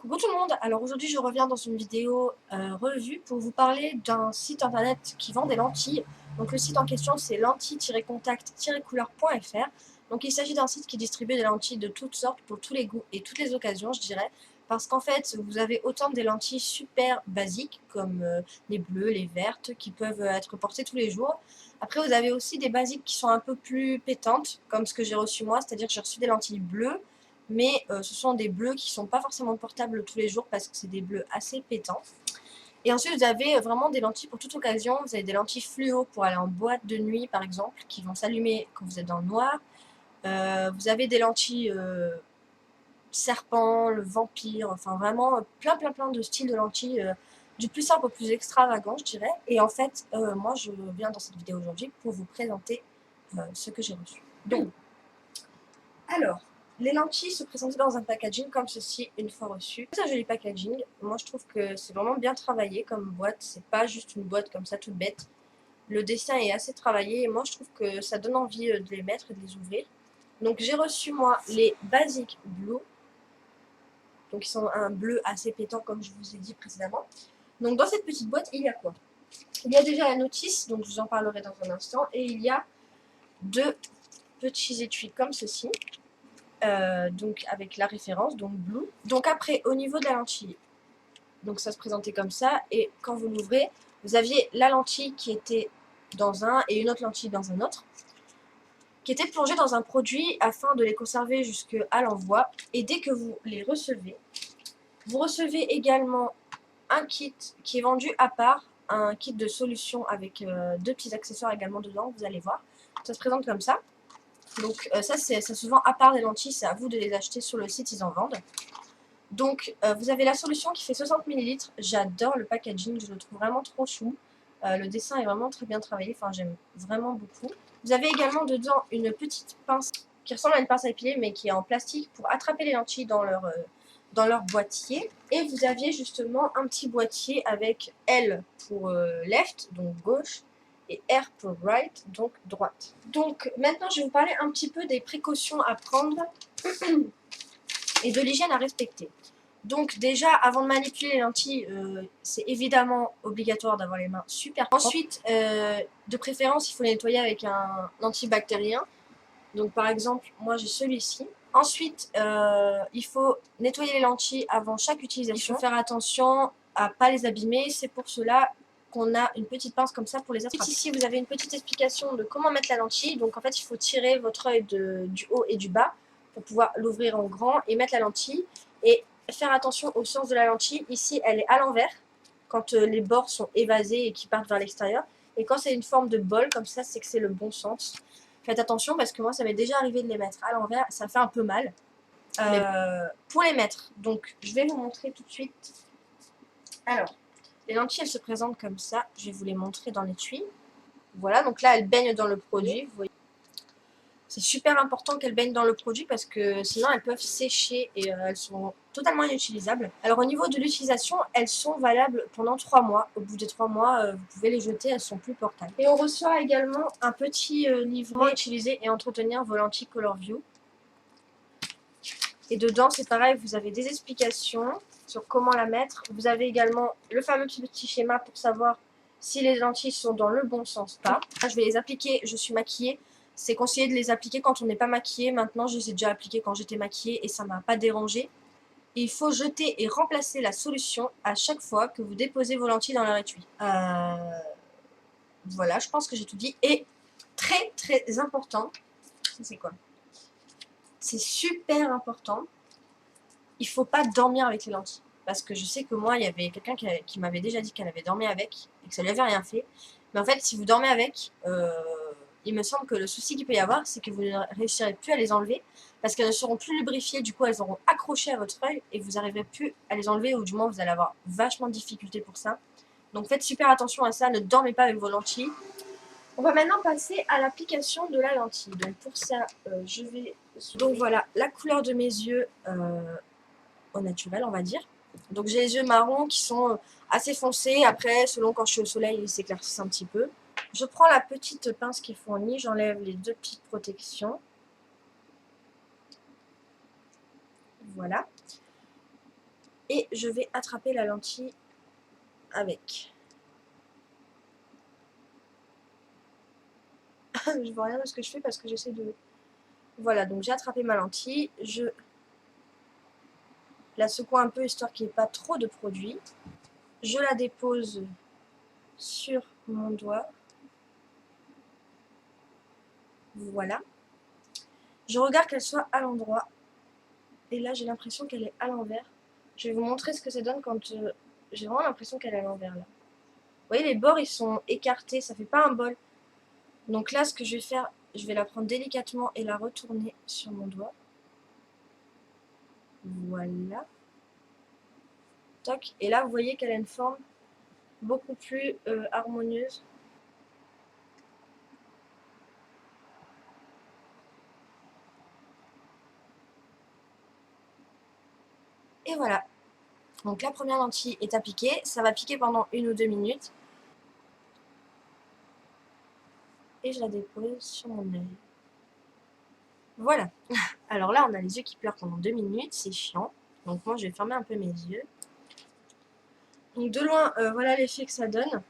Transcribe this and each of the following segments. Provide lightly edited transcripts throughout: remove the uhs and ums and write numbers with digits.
Coucou tout le monde, alors aujourd'hui je reviens dans une vidéo revue pour vous parler d'un site internet qui vend des lentilles. Donc le site en question c'est lentilles-contact-couleur.fr. Donc il s'agit d'un site qui distribue des lentilles de toutes sortes pour tous les goûts et toutes les occasions je dirais. Parce qu'en fait vous avez autant des lentilles super basiques comme les bleues, les vertes qui peuvent être portées tous les jours. Après vous avez aussi des basiques qui sont un peu plus pétantes comme ce que j'ai reçu moi, c'est-à-dire que j'ai reçu des lentilles bleues mais ce sont des bleus qui ne sont pas forcément portables tous les jours parce que c'est des bleus assez pétants. Et ensuite, vous avez vraiment des lentilles pour toute occasion. Vous avez des lentilles fluo pour aller en boîte de nuit, par exemple, qui vont s'allumer quand vous êtes dans le noir. Vous avez des lentilles serpent, le vampire, enfin vraiment plein de styles de lentilles, du plus simple au plus extravagant, je dirais. Et en fait, moi, je viens dans cette vidéo aujourd'hui pour vous présenter ce que j'ai reçu. Donc, alors, les lentilles se présentaient dans un packaging comme ceci une fois reçu. C'est un joli packaging. Moi, je trouve que c'est vraiment bien travaillé comme boîte. C'est pas juste une boîte comme ça toute bête. Le dessin est assez travaillé et moi, je trouve que ça donne envie de les mettre et de les ouvrir. Donc, j'ai reçu moi les Basic Blue. Donc, ils sont un bleu assez pétant comme je vous ai dit précédemment. Donc, dans cette petite boîte, il y a quoi? Il y a déjà la notice, donc je vous en parlerai dans un instant. Et il y a deux petits étuis comme ceci. Donc avec la référence, donc blue. Donc après, au niveau de la lentille, donc ça se présentait comme ça, et quand vous l'ouvrez, vous aviez la lentille qui était dans un et une autre lentille dans un autre, qui étaient plongées dans un produit afin de les conserver jusqu'à l'envoi. Et dès que vous les recevez, vous recevez également un kit qui est vendu à part, un kit de solution avec deux petits accessoires également dedans, vous allez voir. Ça se présente comme ça. Donc ça se vend à part des lentilles, c'est à vous de les acheter sur le site, ils en vendent. Donc vous avez la solution qui fait 60 ml, j'adore le packaging, je le trouve vraiment trop chou. Le dessin est vraiment très bien travaillé, enfin j'aime vraiment beaucoup. Vous avez également dedans une petite pince qui ressemble à une pince à épiler mais qui est en plastique pour attraper les lentilles dans leur boîtier. Et vous aviez justement un petit boîtier avec L pour left, donc gauche, et R pour right, donc droite. Donc maintenant je vais vous parler un petit peu des précautions à prendre et de l'hygiène à respecter. Donc déjà, avant de manipuler les lentilles, c'est évidemment obligatoire d'avoir les mains super propres. Ensuite, de préférence, il faut les nettoyer avec un antibactérien. Donc par exemple, moi j'ai celui-ci. Ensuite, il faut nettoyer les lentilles avant chaque utilisation. Il faut faire attention à ne pas les abîmer. C'est pour cela qu'on a une petite pince comme ça pour les attraper. Ici, vous avez une petite explication de comment mettre la lentille. Donc en fait, il faut tirer votre œil du haut et du bas pour pouvoir l'ouvrir en grand et mettre la lentille. Et faire attention au sens de la lentille. Ici, elle est à l'envers quand les bords sont évasés et qui partent vers l'extérieur. Et quand c'est une forme de bol comme ça, c'est que c'est le bon sens. Faites attention parce que moi, ça m'est déjà arrivé de les mettre à l'envers. Ça fait un peu mal. Pour les mettre, donc je vais vous montrer tout de suite. Alors, les lentilles, elles se présentent comme ça. Je vais vous les montrer dans l'étui. Voilà, donc là, elles baignent dans le produit. Vous voyez. C'est super important qu'elles baignent dans le produit parce que sinon elles peuvent sécher et elles sont totalement inutilisables. Alors au niveau de l'utilisation, elles sont valables pendant 3 mois. Au bout des 3 mois, vous pouvez les jeter, elles sont plus portables. Et on reçoit également un petit livret pour utiliser et entretenir vos lentilles ColorView. Et dedans, c'est pareil, vous avez des explications sur comment la mettre. Vous avez également le fameux petit schéma pour savoir si les lentilles sont dans le bon sens ou pas. Là, je vais les appliquer, je suis maquillée. C'est conseillé de les appliquer quand on n'est pas maquillé. Maintenant, je les ai déjà appliquées quand j'étais maquillée et ça ne m'a pas dérangé. Et il faut jeter et remplacer la solution à chaque fois que vous déposez vos lentilles dans leur étui. Voilà, je pense que j'ai tout dit. Et très important, c'est quoi? C'est super important. Il ne faut pas dormir avec les lentilles. Parce que je sais que moi, il y avait quelqu'un qui m'avait déjà dit qu'elle avait dormi avec et que ça lui avait rien fait. Mais en fait, si vous dormez avec, il me semble que le souci qu'il peut y avoir, c'est que vous ne réussirez plus à les enlever parce qu'elles ne seront plus lubrifiées. Du coup, elles auront accroché à votre œil et vous n'arriverez plus à les enlever ou du moins, vous allez avoir vachement de difficultés pour ça. Donc, faites super attention à ça. Ne dormez pas avec vos lentilles. On va maintenant passer à l'application de la lentille. Donc, pour ça, je vais... Donc, voilà, la couleur de mes yeux... au naturel, on va dire. Donc j'ai les yeux marrons qui sont assez foncés. Après, selon quand je suis au soleil, ils s'éclaircissent un petit peu. Je prends la petite pince qui est fournie, j'enlève les deux petites protections. Voilà. Et je vais attraper la lentille avec. Je vois rien de ce que je fais parce que j'essaie de... Voilà, donc j'ai attrapé ma lentille. Je la secoue un peu histoire qu'il n'y ait pas trop de produit. Je la dépose sur mon doigt. Voilà. Je regarde qu'elle soit à l'endroit. Et là, j'ai l'impression qu'elle est à l'envers. Je vais vous montrer ce que ça donne quand j'ai vraiment l'impression qu'elle est à l'envers là. Vous voyez, les bords, ils sont écartés. Ça fait pas un bol. Donc là, ce que je vais faire, je vais la prendre délicatement et la retourner sur mon doigt. Voilà. Toc. Et là, vous voyez qu'elle a une forme beaucoup plus harmonieuse. Et voilà. Donc la première lentille est à piquer. Ça va piquer pendant 1 ou 2 minutes. Et je la dépose sur mon œil. Voilà. Alors là, on a les yeux qui pleurent pendant 2 minutes. C'est chiant. Donc moi, je vais fermer un peu mes yeux. Donc de loin, voilà l'effet que ça donne.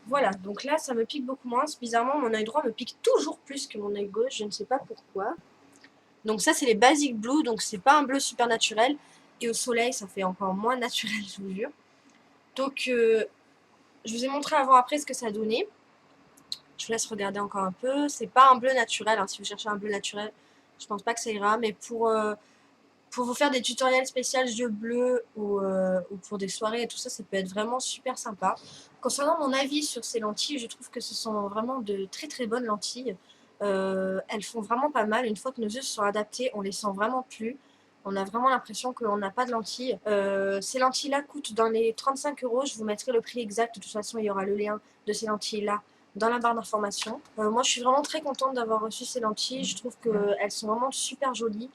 Voilà. Donc là, ça me pique beaucoup moins. Bizarrement, mon œil droit me pique toujours plus que mon œil gauche. Je ne sais pas pourquoi. Donc ça, c'est les Basic Blue. Donc c'est pas un bleu super naturel. Et au soleil, ça fait encore moins naturel, je vous jure. Donc, je vous ai montré avant-après ce que ça donnait. Je vous laisse regarder encore un peu. C'est pas un bleu naturel. Hein. Si vous cherchez un bleu naturel, je pense pas que ça ira. Mais pour vous faire des tutoriels spéciaux yeux bleus ou pour des soirées et tout ça, ça peut être vraiment super sympa. Concernant mon avis sur ces lentilles, je trouve que ce sont vraiment de très très bonnes lentilles. Elles font vraiment pas mal. Une fois que nos yeux se sont adaptés, on les sent vraiment plus. On a vraiment l'impression qu'on n'a pas de lentilles. Ces lentilles-là coûtent dans les 35 €. Je vous mettrai le prix exact. De toute façon, il y aura le lien de ces lentilles-là dans la barre d'informations. Moi, je suis vraiment très contente d'avoir reçu ces lentilles. Je trouve qu'elles sont vraiment super jolies.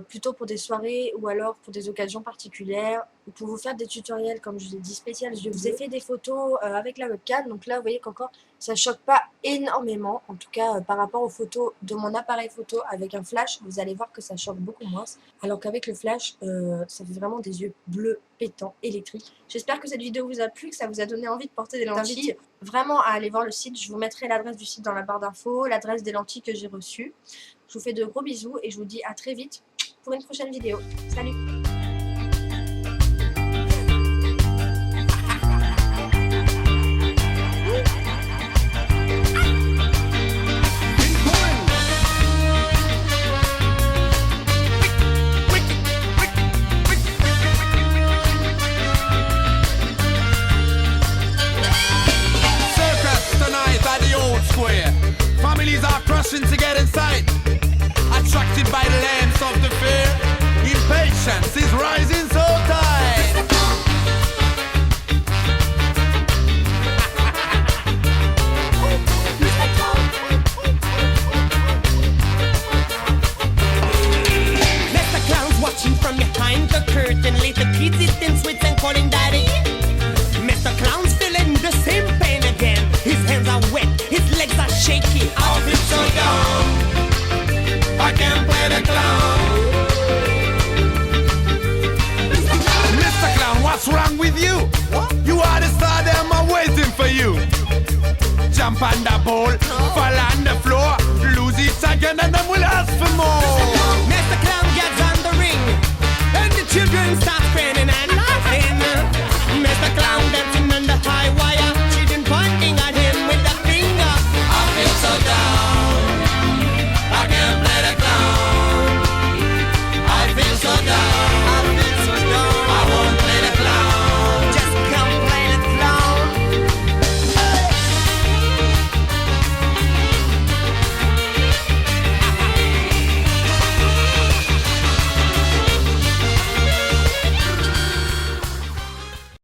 Plutôt pour des soirées ou alors pour des occasions particulières ou pour vous faire des tutoriels comme je vous ai dit spécial. Je vous ai fait des photos avec la webcam, donc là vous voyez qu'encore ça choque pas énormément, en tout cas par rapport aux photos de mon appareil photo avec un flash, vous allez voir que ça choque beaucoup moins, alors qu'avec le flash ça fait vraiment des yeux bleus pétants électriques. J'espère que cette vidéo vous a plu, que ça vous a donné envie de porter des lentilles. Vraiment à aller voir le site, je vous mettrai l'adresse du site dans la barre d'infos, l'adresse des lentilles que j'ai reçues. Je vous fais de gros bisous et je vous dis à très vite pour une prochaine vidéo. Salut! Families are crushing to get inside, attracted by the lamps of the fear. Impatience is rising so tight. Mr. Clown's watching from behind the curtain. Little kids eating sweets and calling daddy. Mr. Clown's feeling the same pain again. His hands are wet, his legs are shaky. I feel so dumb, I can't play the clown. Mr. Clown, what's wrong with you? What? You are the star, them are waiting for you. Jump on the ball, fall on the floor, lose it again and then we'll ask for more. Mr. Clown gets on the ring, and the children start crying.